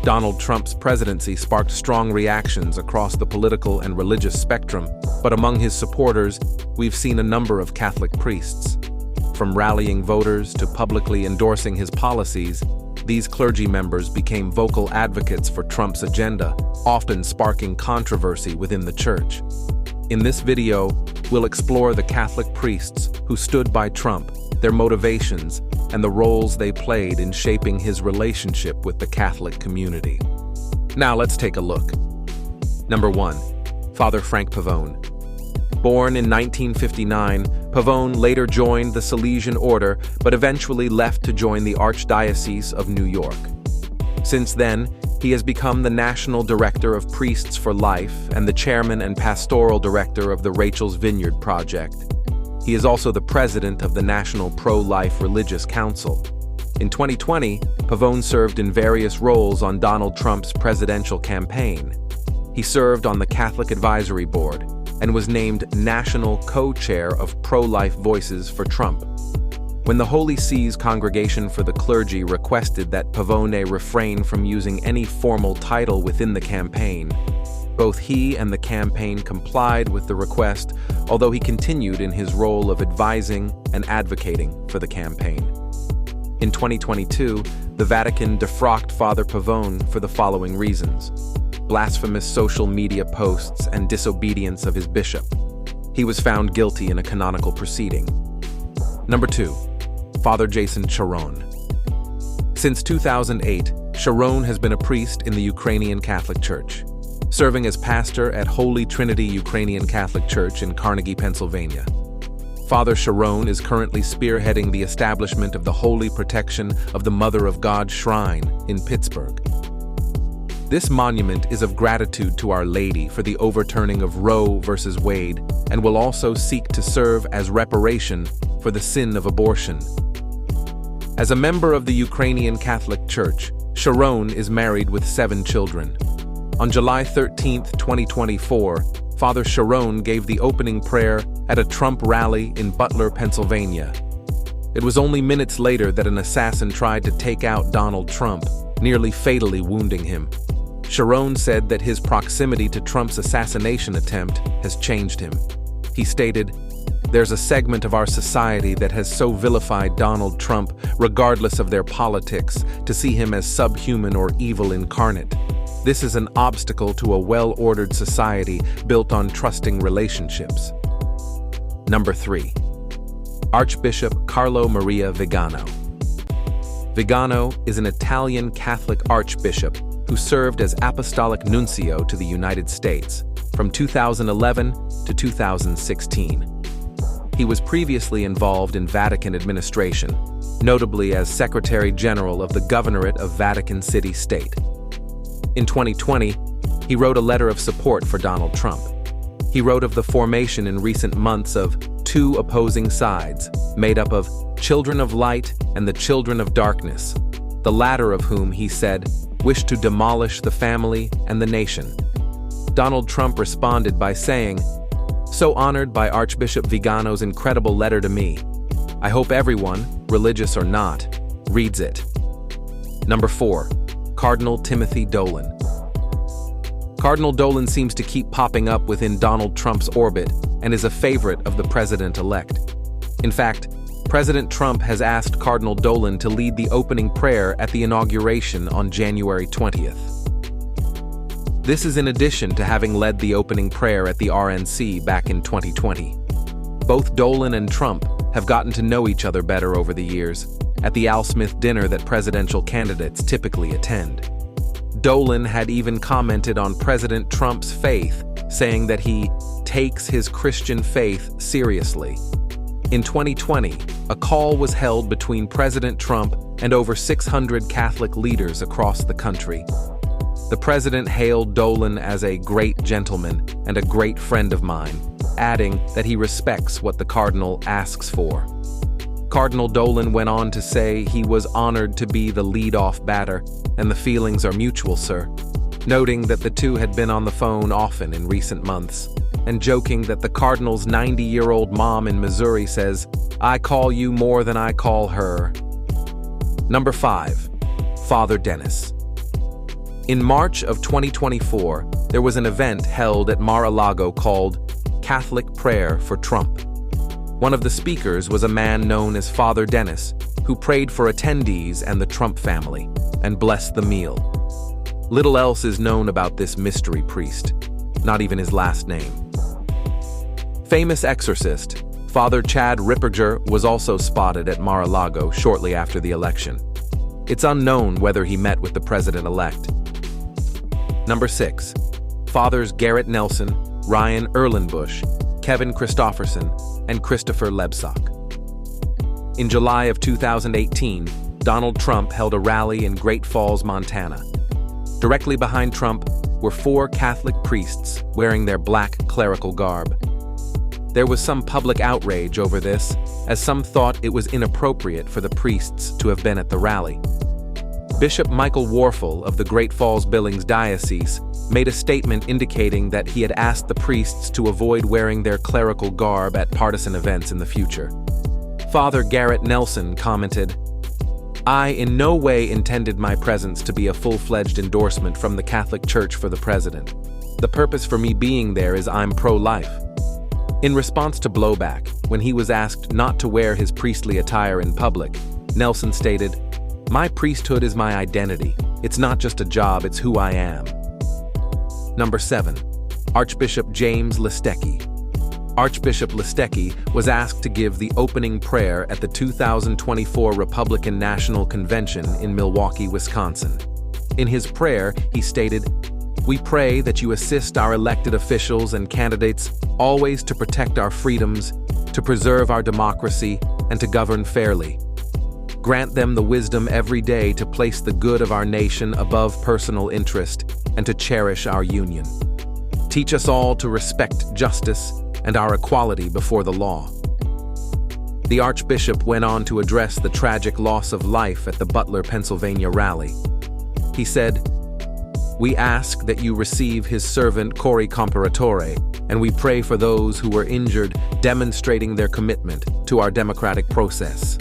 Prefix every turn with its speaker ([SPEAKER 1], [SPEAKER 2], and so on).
[SPEAKER 1] Donald Trump's presidency sparked strong reactions across the political and religious spectrum, but among his supporters, we've seen a number of Catholic priests. From rallying voters to publicly endorsing his policies, these clergy members became vocal advocates for Trump's agenda, often sparking controversy within the church. In this video, we'll explore the Catholic priests who stood by Trump, their motivations, and the roles they played in shaping his relationship with the Catholic community. Now let's take a look. Number 1. Father Frank Pavone. Born in 1959, Pavone later joined the Salesian order but eventually left to join the Archdiocese of New York. Since then, he has become the National Director of Priests for Life and the Chairman and Pastoral Director of the Rachel's Vineyard Project. He is also the President of the National Pro-Life Religious Council. In 2020, Pavone served in various roles on Donald Trump's presidential campaign. He served on the Catholic Advisory Board and was named National Co-Chair of Pro-Life Voices for Trump. When the Holy See's Congregation for the Clergy requested that Pavone refrain from using any formal title within the campaign, both he and the campaign complied with the request, although he continued in his role of advising and advocating for the campaign. In 2022, the Vatican defrocked Father Pavone for the following reasons: blasphemous social media posts and disobedience of his bishop. He was found guilty in a canonical proceeding. Number 2. Father Jason Chiron. Since 2008, Chiron has been a priest in the Ukrainian Catholic Church, serving as pastor at Holy Trinity Ukrainian Catholic Church in Carnegie, Pennsylvania. Father Chiron is currently spearheading the establishment of the Holy Protection of the Mother of God Shrine in Pittsburgh. This monument is of gratitude to Our Lady for the overturning of Roe v. Wade and will also seek to serve as reparation for the sin of abortion. As a member of the Ukrainian Catholic Church, Chiron is married with 7 children. On July 13, 2024, Father Chiron gave the opening prayer at a Trump rally in Butler, Pennsylvania. It was only minutes later that an assassin tried to take out Donald Trump, nearly fatally wounding him. Chiron said that his proximity to Trump's assassination attempt has changed him. He stated, "There's a segment of our society that has so vilified Donald Trump, regardless of their politics, to see him as subhuman or evil incarnate. This is an obstacle to a well-ordered society built on trusting relationships." Number 3. Archbishop Carlo Maria Vigano. Vigano is an Italian Catholic archbishop who served as apostolic nuncio to the United States from 2011 to 2016. He was previously involved in Vatican administration, notably as Secretary General of the Governorate of Vatican City State. In 2020, he wrote a letter of support for Donald Trump. He wrote of the formation in recent months of 2 opposing sides, made up of children of light and the children of darkness, the latter of whom, he said, wished to demolish the family and the nation. Donald Trump responded by saying, "So honored by Archbishop Vigano's incredible letter to me. I hope everyone, religious or not, reads it." Number 4. Cardinal Timothy Dolan. Cardinal Dolan seems to keep popping up within Donald Trump's orbit and is a favorite of the president-elect. In fact, President Trump has asked Cardinal Dolan to lead the opening prayer at the inauguration on January 20th. This is in addition to having led the opening prayer at the RNC back in 2020. Both Dolan and Trump have gotten to know each other better over the years, at the Al Smith dinner that presidential candidates typically attend. Dolan had even commented on President Trump's faith, saying that he takes his Christian faith seriously. In 2020, a call was held between President Trump and over 600 Catholic leaders across the country. The president hailed Dolan as a great gentleman and a great friend of mine, adding that he respects what the cardinal asks for. Cardinal Dolan went on to say he was honored to be the lead-off batter, and the feelings are mutual, sir, noting that the two had been on the phone often in recent months, and joking that the cardinal's 90-year-old mom in Missouri says, "I call you more than I call her." Number 5. Father Dennis. In March of 2024, there was an event held at Mar-a-Lago called Catholic Prayer for Trump. One of the speakers was a man known as Father Dennis, who prayed for attendees and the Trump family, and blessed the meal. Little else is known about this mystery priest, not even his last name. Famous exorcist, Father Chad Ripperger, was also spotted at Mar-a-Lago shortly after the election. It's unknown whether he met with the president-elect. Number 6. Fathers Garrett Nelson, Ryan Erlenbush, Kevin Christofferson, and Christopher Lebsock. In July of 2018, Donald Trump held a rally in Great Falls, Montana. Directly behind Trump were 4 Catholic priests wearing their black clerical garb. There was some public outrage over this, as some thought it was inappropriate for the priests to have been at the rally. Bishop Michael Warfel of the Great Falls Billings Diocese made a statement indicating that he had asked the priests to avoid wearing their clerical garb at partisan events in the future. Father Garrett Nelson commented, "I in no way intended my presence to be a full-fledged endorsement from the Catholic Church for the president. The purpose for me being there is I'm pro-life." In response to blowback, when he was asked not to wear his priestly attire in public, Nelson stated, "My priesthood is my identity. It's not just a job, it's who I am." Number 7. Archbishop James Listecki. Archbishop Listecki was asked to give the opening prayer at the 2024 Republican National Convention in Milwaukee, Wisconsin. In his prayer, he stated, "We pray that you assist our elected officials and candidates always to protect our freedoms, to preserve our democracy, and to govern fairly. Grant them the wisdom every day to place the good of our nation above personal interest and to cherish our union. Teach us all to respect justice and our equality before the law." The Archbishop went on to address the tragic loss of life at the Butler, Pennsylvania rally. He said, "We ask that you receive his servant Cori Comparatore, and we pray for those who were injured, demonstrating their commitment to our democratic process."